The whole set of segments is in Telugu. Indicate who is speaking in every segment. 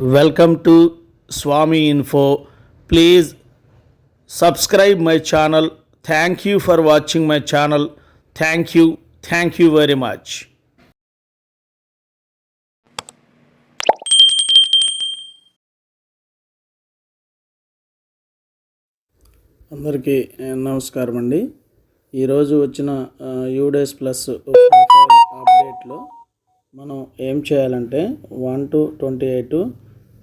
Speaker 1: Welcome to Swami Info. Please subscribe my channel. Thank you for watching my channel. Thank you. Thank you very much.
Speaker 2: అందరికీ నమస్కారం అండి. ఈరోజు వచ్చిన యూడేస్ ప్లస్ ప్రొఫైల్ అప్డేట్లో మనం ఏం చేయాలంటే 1 to 28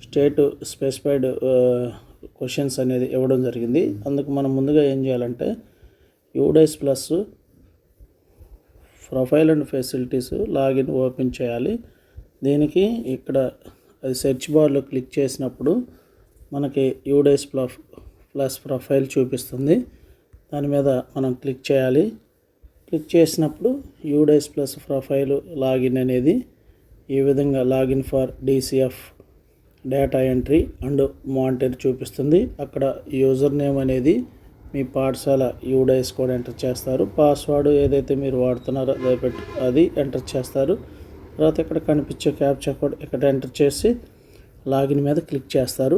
Speaker 2: స్టేట్ స్పెసిఫైడ్ క్వశ్చన్స్ అనేది ఇవ్వడం జరిగింది. అందుకు మనం ముందుగా ఏం చేయాలంటే UDISE plus profile and facilities login open చేయాలి. దీనికి ఇక్కడ అది సెర్చ్ బార్లో క్లిక్ చేసినప్పుడు మనకి యూడేస్ ప్లస్ ప్రొఫైల్ చూపిస్తుంది. దాని మీద మనం క్లిక్ చేయాలి. క్లిక్ చేసినప్పుడు యూడేస్ ప్లస్ ప్రొఫైల్ లాగిన్ అనేది ఈ విధంగా login for DCF data entry and monitor చూపిస్తుంది. అక్కడ యూజర్ నేమ్ అనేది మీ పాఠశాల యూడేస్ కోడ్ ఎంటర్ చేస్తారు. పాస్వర్డ్ ఏదైతే మీరు వాడుతున్నారో అది ఎంటర్ చేస్తారు. తర్వాత ఇక్కడ కనిపించే క్యాప్చా కోడ్ ఇక్కడ ఎంటర్ చేసి లాగిన్ మీద క్లిక్ చేస్తారు.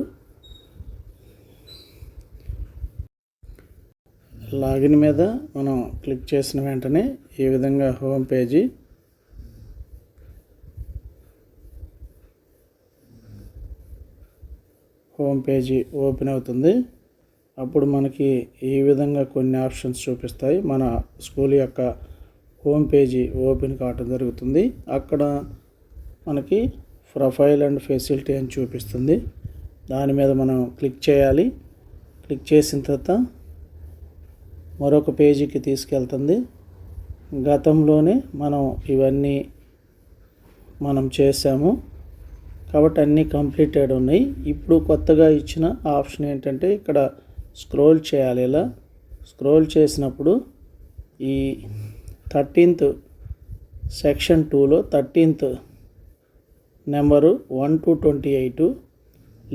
Speaker 2: లాగిన్ మీద మనం క్లిక్ చేసిన వెంటనే ఈ విధంగా హోమ్ పేజీ ఓపెన్ అవుతుంది. అప్పుడు మనకి ఈ విధంగా కొన్ని ఆప్షన్స్ చూపిస్తాయి. మన స్కూల్ యొక్క హోమ్ పేజీ ఓపెన్ కావటం జరుగుతుంది. అక్కడ మనకి ప్రొఫైల్ అండ్ ఫెసిలిటీ అని చూపిస్తుంది. దాని మీద మనం క్లిక్ చేయాలి. క్లిక్ చేసిన తర్వాత మరొక పేజీకి తీసుకెళ్తుంది. గతంలోనే మనం ఇవన్నీ చేసాము కాబట్టి అన్నీ కంప్లీటెడ్ ఉన్నాయి. ఇప్పుడు కొత్తగా ఇచ్చిన ఆప్షన్ ఏంటంటే ఇక్కడ స్క్రోల్ చేయాలి. ఇలా స్క్రోల్ చేసినప్పుడు ఈ 13th సెక్షన్ 2లో 13th number 1 to 28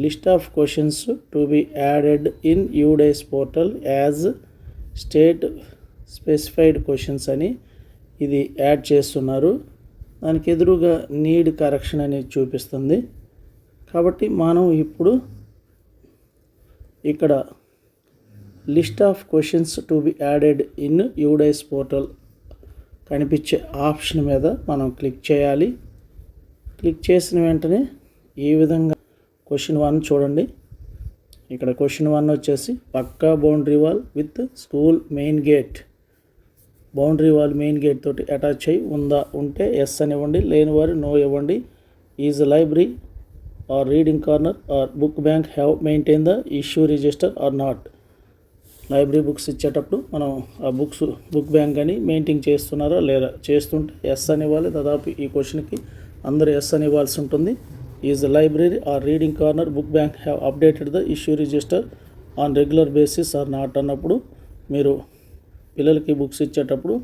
Speaker 2: list of questions to be added in UDISE portal as state specified questions అని ఇది యాడ్ చేస్తున్నారు. దానికి ఎదురుగా నీడ్ కరెక్షన్ అనేది చూపిస్తుంది. కాబట్టి మనం ఇప్పుడు ఇక్కడ list of questions to be added in UDISE portal కనిపించే ఆప్షన్ మీద మనం క్లిక్ చేయాలి. క్లిక్ చేసిన వెంటనే ఈ విధంగా క్వశ్చన్ 1 చూడండి. ఇక్కడ క్వశ్చన్ 1 వచ్చేసి పక్కా boundary wall with school main gate, boundary wall main gate తోటి అటాచ్ అయ్యి ఉంటే ఎస్ అని ఇవ్వండి, లేని వారు నో ఇవ్వండి. Is library or reading corner or book bank have maintain the issue register or not. Library books ఇచ్చేటప్పుడు మనం ఆ బుక్ బ్యాంక్ అని మెయింటైన్ చేస్తున్నారా లేదా, చేస్తుంటే ఎస్ అని ఇవ్వాలి. దాదాపు ఈ క్వశ్చన్కి అందరూ ఎస్ అని ఇవ్వాల్సి ఉంటుంది. Is the library or reading corner book bank have updated the issue register on regular basis or not అన్నప్పుడు మీరు పిల్లలకి బుక్స్ ఇచ్చేటప్పుడు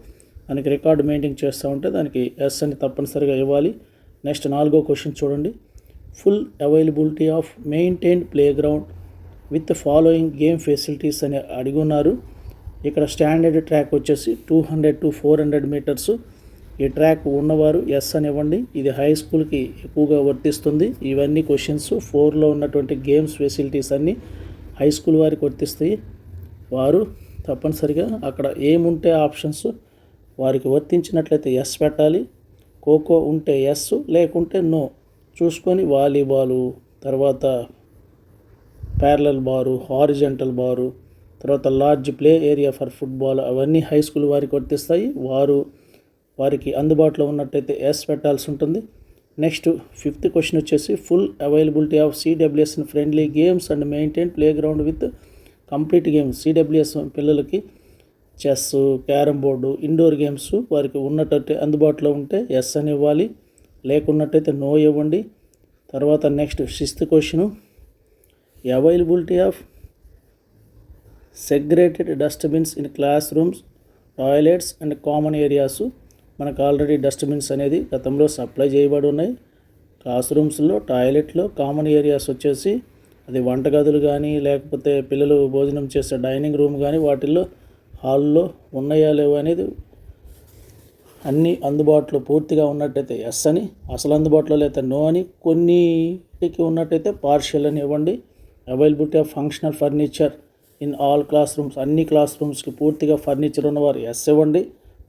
Speaker 2: దానికి రికార్డు మెయింటైన్ చేస్తూ ఉంటే దానికి ఎస్ అని తప్పనిసరిగా ఇవ్వాలి. నెక్స్ట్ 4వ క్వశ్చన్ చూడండి. Full availability of maintained play ground with following game facilities అని అడిగి ఉన్నారు. ఇక్కడ స్టాండర్డ్ ట్రాక్ వచ్చేసి 200 to 400 మీటర్స్. ఈ ట్రాక్ ఉన్నవారు ఎస్ అని ఇవ్వండి. ఇది హై స్కూల్కి ఎక్కువగా వర్తిస్తుంది. ఇవన్నీ క్వశ్చన్స్ 4లో ఉన్నటువంటి గేమ్స్ ఫెసిలిటీస్ అన్నీ హై స్కూల్ వారికి వర్తిస్తాయి. వారు తప్పనిసరిగా అక్కడ ఏముంటే ఆప్షన్స్ వారికి వర్తించినట్లయితే ఎస్ పెట్టాలి. ఖోఖో ఉంటే ఎస్, లేకుంటే నో చూసుకొని వాలీబాలు, తర్వాత ప్యారలల్ బారు, హారిజంటల్ బారు, తర్వాత large play area for football అవన్నీ హై స్కూల్ వారికి వర్తిస్తాయి. వారికి అందుబాటులో ఉన్నట్టయితే ఎస్ పెట్టాల్సి ఉంటుంది. నెక్స్ట్ 5th క్వశ్చన్ వచ్చేసి full availability of CWS friendly games and maintain play ground with complete games. CWS పిల్లలకి chess, carrom board, indoor games వారికి ఉన్నట్టయితే అందుబాటులో ఉంటే ఎస్ అని ఇవ్వాలి, లేకున్నట్టయితే నో ఇవ్వండి. తర్వాత next 6th question availability of segregated dustbins in class rooms, toilets and common areas. మనకు ఆల్రెడీ డస్ట్బిన్స్ అనేది గతంలో సప్లై చేయబడి ఉన్నాయి. క్లాస్ రూమ్స్లో, టాయిలెట్లో, కామన్ ఏరియాస్ వచ్చేసి అది వంటగదులు కానీ లేకపోతే పిల్లలు భోజనం చేసే డైనింగ్ రూమ్ కానీ వాటిల్లో హాల్లో ఉన్నాయా లేవో అనేది అన్నీ అందుబాటులో పూర్తిగా ఉన్నట్టయితే ఎస్ అని, అసలు అందుబాటులో లేకపోతే నో అని, కొన్ని సేఫ్టీకి ఉన్నట్టయితే పార్షియల్ అని ఇవ్వండి. Availability of functional furniture in all class rooms, అన్ని క్లాస్ రూమ్స్కి పూర్తిగా ఫర్నిచర్ ఉన్నవారు ఎస్ ఇవ్వండి.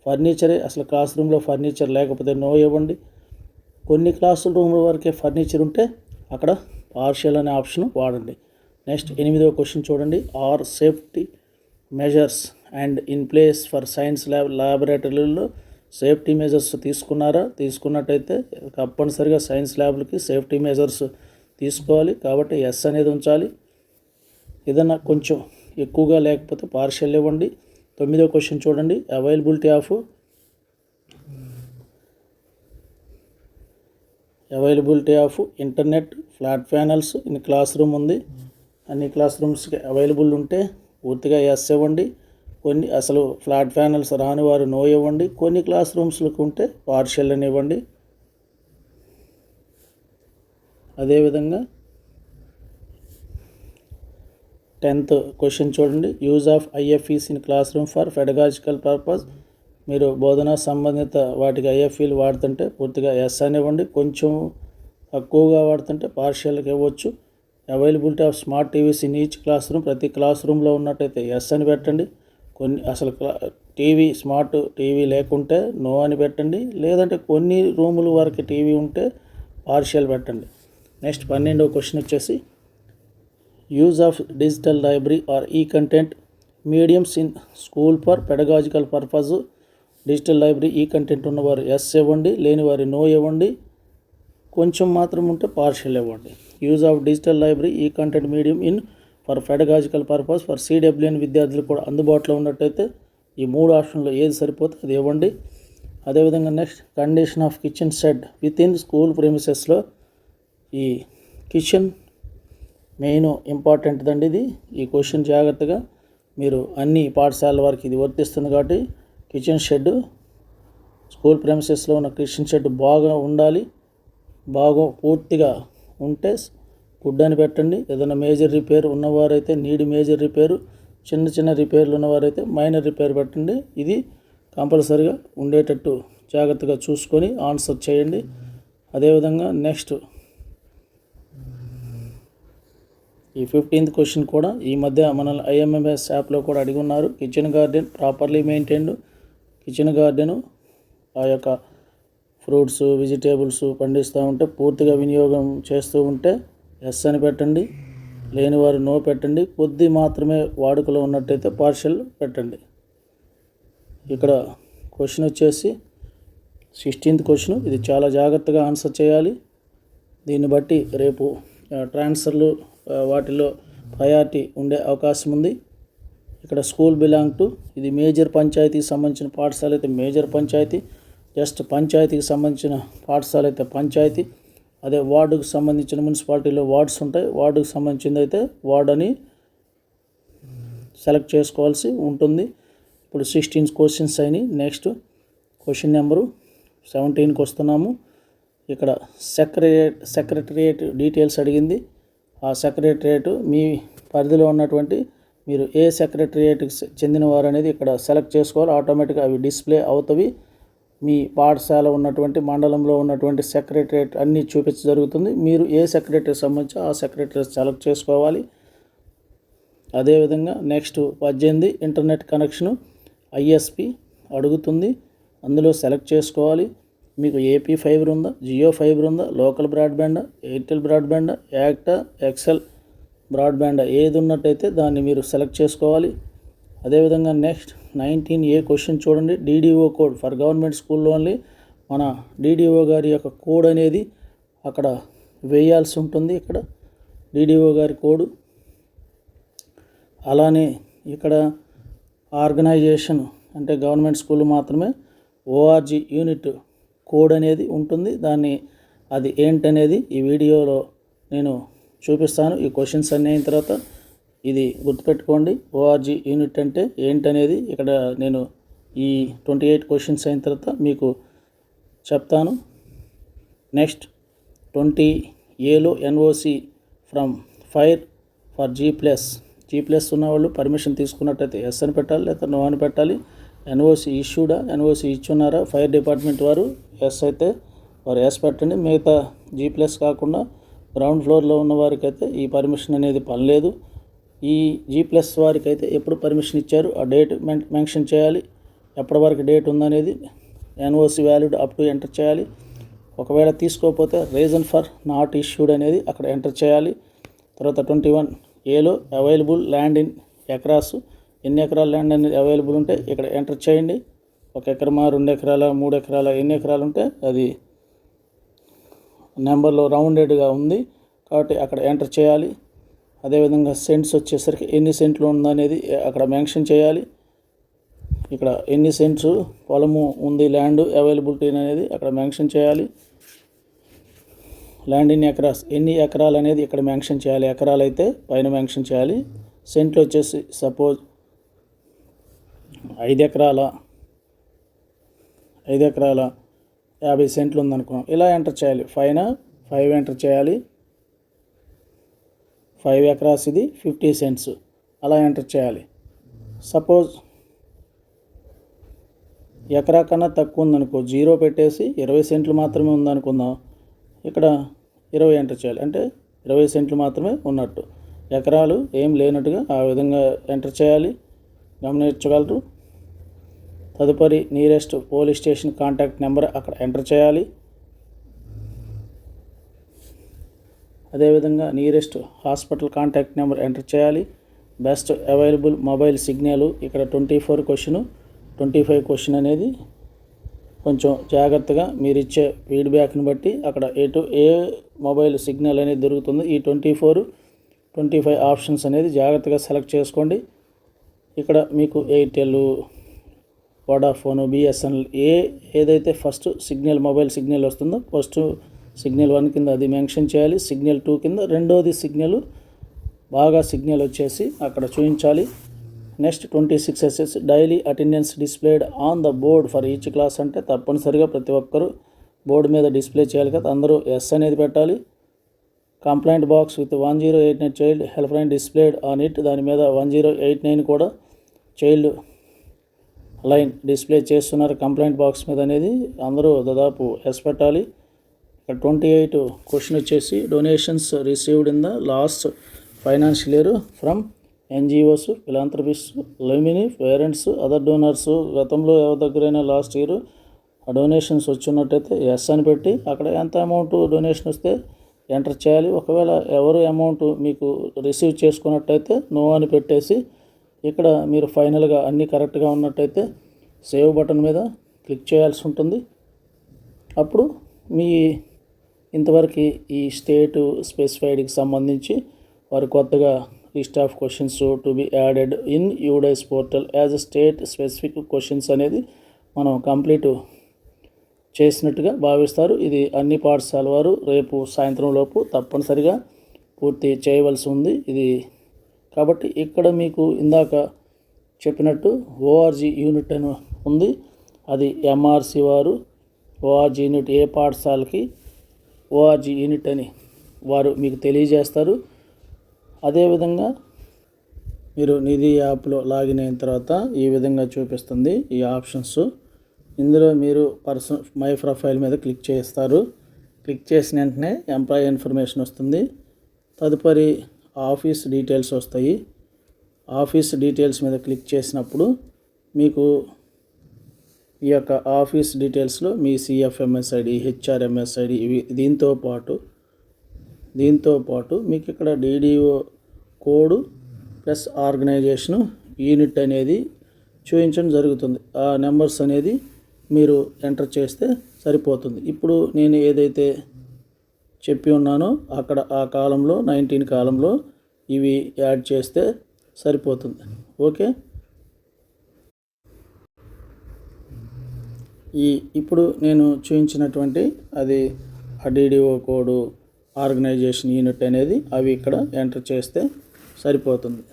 Speaker 2: ఫర్నిచరే అసలు క్లాస్ రూమ్లో ఫర్నిచర్ లేకపోతే నో ఇవ్వండి. కొన్ని క్లాసుల రూమ్ల వరకే ఫర్నిచర్ ఉంటే అక్కడ పార్షియల్ అనే ఆప్షన్ వాడండి. నెక్స్ట్ 8వ క్వశ్చన్ చూడండి. Are safety measures and in place for science ల్యాబొరేటరీలో సేఫ్టీ మెజర్స్ తీసుకున్నారా? తీసుకున్నట్టయితే తప్పనిసరిగా సైన్స్ ల్యాబ్లకి సేఫ్టీ మెజర్స్ తీసుకోవాలి కాబట్టి ఎస్ అనేది ఉంచాలి. ఏదన్నా కొంచెం ఎక్కువగా లేకపోతే పార్షియల్ ఇవ్వండి. 9వ క్వశ్చన్ చూడండి. Availability of internet flat panels in class room ఉంది. అన్ని క్లాస్ రూమ్స్కి అవైలబుల్ ఉంటే పూర్తిగా ఎస్ ఇవ్వండి. కొన్ని అసలు ఫ్లాట్ ప్యానల్స్ రాని వారు నో ఇవ్వండి. కొన్ని క్లాస్ రూమ్స్లకు ఉంటే పార్షియల్ అని ఇవ్వండి. అదేవిధంగా 10th క్వశ్చన్ చూడండి. Use of IFPs in class room for pedagogical purpose. మీరు బోధనా సంబంధిత వాటికి ఐఎఫ్ఈలు వాడుతుంటే పూర్తిగా ఎస్ అని ఇవ్వండి. కొంచెం తక్కువగా వాడుతుంటే పార్షియల్కి ఇవ్వచ్చు. Availability of smart TVs in each class room. ప్రతి క్లాస్ రూమ్లో ఉన్నట్టయితే ఎస్ అని పెట్టండి. కొన్ని అసలు స్మార్ట్ టీవీ లేకుంటే నో అని పెట్టండి. లేదంటే కొన్ని రూముల వరకు టీవీ ఉంటే పార్షియల్ పెట్టండి. నెక్స్ట్ 12వ క్వశ్చన్ వచ్చేసి use of digital library or e content mediums in school for pedagogical purpose. Digital library e content ఉన్నవారు ఎస్ ఇవ్వండి. లేని వారి నో ఇవ్వండి. కొంచెం మాత్రం ఉంటే పార్షియల్ ఇవ్వండి. Use of digital library e content medium in for pedagogical purpose for CWSN విద్యార్థులు కూడా అందుబాటులో ఉన్నట్టయితే ఈ 3 ఆప్షన్లో ఏది సరిపోతే అది ఇవ్వండి. అదేవిధంగా next condition of kitchen shed within school ప్రిమిసెస్లో ఈ కిచెన్ మెయిన్ ఇంపార్టెంట్ దండి. ఈ క్వశ్చన్ జాగ్రత్తగా మీరు అన్ని పాఠశాలల వారికి ఇది వర్తిస్తుంది కాబట్టి కిచెన్ షెడ్ స్కూల్ ప్రెమిసెస్లో ఉన్న కిచెన్ షెడ్ బాగా ఉండాలి. బాగా పూర్తిగా ఉంటే గుడ్ అని పెట్టండి. ఏదైనా మేజర్ రిపేర్ ఉన్నవారైతే మేజర్ రిపేరు, చిన్న చిన్న రిపేర్లు ఉన్నవారైతే మైనర్ రిపేర్ పెట్టండి. ఇది కంపల్సరిగా ఉండేటట్టు జాగ్రత్తగా చూసుకొని ఆన్సర్ చేయండి. అదేవిధంగా నెక్స్ట్ ఈ 15th క్వశ్చన్ కూడా ఈ మధ్య మన IMMS యాప్లో కూడా అడిగి ఉన్నారు. Kitchen garden properly maintained. Kitchen garden ఆ యొక్క ఫ్రూట్స్ వెజిటేబుల్స్ పండిస్తూ ఉంటే పూర్తిగా వినియోగం చేస్తూ ఉంటే ఎస్ అని పెట్టండి. లేని వారు నో పెట్టండి. కొద్ది మాత్రమే వాడుకలో ఉన్నట్టయితే పార్షియల్ పెట్టండి. ఇక్కడ క్వశ్చన్ వచ్చేసి 16th క్వశ్చన్. ఇది చాలా జాగ్రత్తగా ఆన్సర్ చేయాలి. దీన్ని బట్టి రేపు ట్రాన్స్ఫర్లు వాటిలో ప్రయారిటీ ఉండే అవకాశం ఉంది. ఇక్కడ స్కూల్ బిలాంగ్ టు ఇది మేజర్ పంచాయతీకి సంబంధించిన పాఠశాల అయితే మేజర్ పంచాయతీ, జస్ట్ పంచాయతీకి సంబంధించిన పాఠశాల అయితే పంచాయతీ. అదే వార్డుకు సంబంధించిన మున్సిపాలిటీలో వార్డ్స్ ఉంటాయి. వార్డుకు సంబంధించింది అయితే వార్డ్ అని సెలెక్ట్ చేసుకోవాల్సి ఉంటుంది. ఇప్పుడు 16 క్వశ్చన్స్ అయినాయి. నెక్స్ట్ క్వశ్చన్ నెంబరు 17కి వస్తున్నాము. ఇక్కడ సెక్రటరియట్ డీటెయిల్స్ అడిగింది. ఆ సెక్రటరియట్ మీ పరిధిలో ఉన్నటువంటి మీరు ఏ సెక్రటరియట్కి చెందినవారు అనేది ఇక్కడ సెలెక్ట్ చేసుకోవాలి. ఆటోమేటిక్గా అవి డిస్ప్లే అవుతాయి. మీ పాఠశాల ఉన్నటువంటి మండలంలో ఉన్నటువంటి సెక్రటరియట్ అన్నీ చూపించ జరుగుతుంది. మీరు ఏ సెక్రటరీ సంబంధించి ఆ సెక్రటరీ సెలెక్ట్ చేసుకోవాలి. అదేవిధంగా నెక్స్ట్ 18 ఇంటర్నెట్ కనెక్షను ISP అడుగుతుంది. అందులో సెలెక్ట్ చేసుకోవాలి. మీకు AP ఫైబర్ ఉందా, జియో ఫైబర్ ఉందా, లోకల్ బ్రాడ్బ్యాండా, ఎయిర్టెల్ బ్రాడ్బ్యాండా, యాక్టా, ఎక్సెల్ బ్రాడ్బ్యాండా ఏది ఉన్నట్టయితే దాన్ని మీరు సెలెక్ట్ చేసుకోవాలి. అదేవిధంగా నెక్స్ట్ 19A క్వశ్చన్ చూడండి. DDO కోడ్ ఫర్ గవర్నమెంట్ స్కూల్లో ఓన్లీ. మన DDO గారి యొక్క కోడ్ అనేది అక్కడ వేయాల్సి ఉంటుంది. ఇక్కడ DDO గారి కోడ్. అలానే ఇక్కడ ఆర్గనైజేషన్ అంటే గవర్నమెంట్ స్కూల్ మాత్రమే ORG యూనిట్ కోడ్ అనేది ఉంటుంది. అది ఏంటనేది ఈ వీడియోలో నేను చూపిస్తాను. ఈ క్వశ్చన్స్ అన్నీ అయిన తర్వాత ఇది గుర్తుపెట్టుకోండి. ORG యూనిట్ అంటే ఏంటనేది ఇక్కడ నేను ఈ 28 క్వశ్చన్స్ అయిన తర్వాత మీకు చెప్తాను. నెక్స్ట్ 20Aలో NOC from fire for G+ ఉన్నవాళ్ళు పర్మిషన్ తీసుకున్నట్టయితే ఎస్ అని పెట్టాలి, లేదా నో అని పెట్టాలి. NOC ఇష్యూడా, NOC ఇచ్చున్నారా ఫైర్ డిపార్ట్మెంట్ వారు ఎస్ అయితే వారు ఎస్ పెట్టండి. మిగతా G+ కాకుండా గ్రౌండ్ ఫ్లోర్లో ఉన్న వారికైతే ఈ పర్మిషన్ అనేది పనిలేదు. ఈ G+ వారికి అయితే ఎప్పుడు పర్మిషన్ ఇచ్చారు ఆ డేట్ మెన్షన్ చేయాలి. ఎప్పటి వరకు డేట్ ఉందనేది NOC valid up to enter చేయాలి. ఒకవేళ తీసుకోకపోతే రీజన్ ఫర్ నాట్ ఇష్యూడ్ అనేది అక్కడ ఎంటర్ చేయాలి. తర్వాత 21Aలో అవైలబుల్ ల్యాండ్ ఇన్ ఎకరాస్, ఎన్ని ఎకరాల ల్యాండ్ అనేది అవైలబుల్ ఉంటే ఇక్కడ ఎంటర్ చేయండి. 1 ఎకరమా, 2 ఎకరాల, 3 ఎకరాల, ఎన్ని ఎకరాలు ఉంటే అది నెంబర్లో రౌండెడ్గా ఉంది కాబట్టి అక్కడ ఎంటర్ చేయాలి. అదేవిధంగా సెంట్స్ వచ్చేసరికి ఎన్ని సెంట్లు ఉందనేది అక్కడ మెన్షన్ చేయాలి. ఇక్కడ ఎన్ని సెంట్స్ పొలము ఉంది, ల్యాండ్ అవైలబిలిటీ అనేది అక్కడ మెన్షన్ చేయాలి. ల్యాండ్ ఇన్ ఎకరాస్, ఎన్ని ఎకరాలు అనేది ఇక్కడ మెన్షన్ చేయాలి. ఎకరాలు అయితే పైన మెన్షన్ చేయాలి. సెంట్లు వచ్చేసి సపోజ్ 5 ఎకరాల 50 సెంట్లు ఉందనుకున్నాం, ఇలా ఎంటర్ చేయాలి. పైన 5 ఎంటర్ చేయాలి. 5 ఎకరాస్ ఇది 50 సెంట్స్ అలా ఎంటర్ చేయాలి. సపోజ్ ఎకరా కన్నా తక్కువ ఉందనుకో, 0 పెట్టేసి 20 సెంట్లు మాత్రమే ఉందనుకుందాం. ఇక్కడ 20 ఎంటర్ చేయాలి, అంటే 20 సెంట్లు మాత్రమే ఉన్నట్టు. ఎకరాలు ఏం లేనట్టుగా ఆ విధంగా ఎంటర్ చేయాలి. గమనించగలరు. తదుపరి nearest police station contact number అక్కడ ఎంటర్ చేయాలి. అదేవిధంగా nearest hospital contact number enter చేయాలి. బెస్ట్ అవైలబుల్ మొబైల్ సిగ్నల్ ఇక్కడ 24 క్వశ్చన్ 25 క్వశ్చన్ అనేది కొంచెం జాగ్రత్తగా మీరు ఇచ్చే ఫీడ్బ్యాక్ని బట్టి అక్కడ ఏ మొబైల్ సిగ్నల్ అనేది దొరుకుతుంది. ఈ 24, 25 ఆప్షన్స్ అనేది జాగ్రత్తగా సెలెక్ట్ చేసుకోండి. ఇక్కడ మీకు ఎయిర్టెల్, వోడాఫోన్, BSNL ఏదైతే ఫస్ట్ సిగ్నల్ మొబైల్ సిగ్నల్ వస్తుందో ఫస్ట్ సిగ్నల్ 1 కింద అది మెన్షన్ చేయాలి. సిగ్నల్ 2 కింద రెండోది సిగ్నల్ బాగా సిగ్నల్ వచ్చేసి అక్కడ చూపించాలి. Next 26 SS daily attendance displayed on the board for each class, అంటే తప్పనిసరిగా ప్రతి ఒక్కరు బోర్డు మీద డిస్ప్లే చేయాలి కదా, అందరూ ఎస్ అనేది పెట్టాలి. Complaint box with 1089 child help line displayed on it, దాని మీద 1089 కూడా చైల్డ్ లైన్ డిస్ప్లే చేస్తున్నారు కంప్లైంట్ బాక్స్ మీద అనేది అందరూ దాదాపు ఎస్ పెట్టాలి. ఇక్కడ 28 క్వశ్చన్ వచ్చేసి donations received in the last financial year from NGOs, philanthropist, alumni, parents, other donors. గతంలో ఎవరి దగ్గరైనా లాస్ట్ ఇయర్ ఆ డొనేషన్స్ వచ్చినట్టయితే ఎస్ అని పెట్టి అక్కడ ఎంత అమౌంట్ డొనేషన్ వస్తే ఎంటర్ చేయాలి. ఒకవేళ ఎవరు అమౌంట్ మీకు రిసీవ్ చేసుకున్నట్టయితే నో అని పెట్టేసి ఇక్కడ మీరు ఫైనల్గా అన్నీ కరెక్ట్గా ఉన్నట్టయితే సేవ్ బటన్ మీద క్లిక్ చేయాల్సి ఉంటుంది. అప్పుడు మీ ఇంతవరకు ఈ స్టేట్ స్పెసిఫైడ్కి సంబంధించి వారు కొత్తగా list of questions to be added in UDIS portal as a state specific questions అనేది మనం కంప్లీట్ చేసినట్టుగా భావిస్తారు. ఇది అన్ని పాఠశాల వారు రేపు సాయంత్రం లోపు తప్పనిసరిగా పూర్తి చేయవలసి ఉంది ఇది. కాబట్టి ఇక్కడ మీకు ఇందాక చెప్పినట్టు ORG యూనిట్ అని ఉంది, అది MRC వారు ORG యూనిట్ ఏ పాఠశాలకి ORG యూనిట్ అని వారు మీకు తెలియజేస్తారు. అదేవిధంగా మీరు నిధి యాప్లో లాగిన్ అయిన తర్వాత ఈ విధంగా చూపిస్తుంది ఈ ఆప్షన్స్. ఇందులో మీరు మై ప్రొఫైల్ మీద క్లిక్ చేస్తారు. క్లిక్ చేసిన వెంటనే ఎంప్లాయీ ఇన్ఫర్మేషన్ వస్తుంది. తదుపరి ఆఫీస్ డీటెయిల్స్ వస్తాయి. ఆఫీస్ డీటెయిల్స్ మీద క్లిక్ చేసినప్పుడు మీకు ఈ యొక్క ఆఫీస్ డీటెయిల్స్లో మీ CFMS ID, HRMS ID ఇవి దీంతో పాటు మీకు ఇక్కడ DDO code plus organisation unit అనేది చూపించడం జరుగుతుంది. ఆ నెంబర్స్ అనేది మీరు ఎంటర్ చేస్తే సరిపోతుంది. ఇప్పుడు నేను ఏదైతే చెప్పి ఉన్నానో అక్కడ ఆ కాలంలో 19 కాలంలో ఇవి యాడ్ చేస్తే సరిపోతుంది. ఓకే, ఇప్పుడు నేను చూపించినటువంటి అది ఆ DDO కోడు, ఆర్గనైజేషన్ యూనిట్ అనేది అవి ఇక్కడ ఎంటర్ చేస్తే సరిపోతుంది.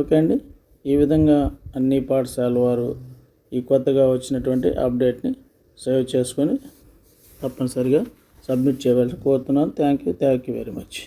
Speaker 2: ఓకే అండి, ఈ విధంగా అన్ని పాఠశాల వారు ఈ కొత్తగా వచ్చినటువంటి అప్డేట్ని సేవ్ చేసుకొని తప్పనిసరిగా సబ్మిట్ చేయవలసి కోరుతున్నాను. Thank you very much.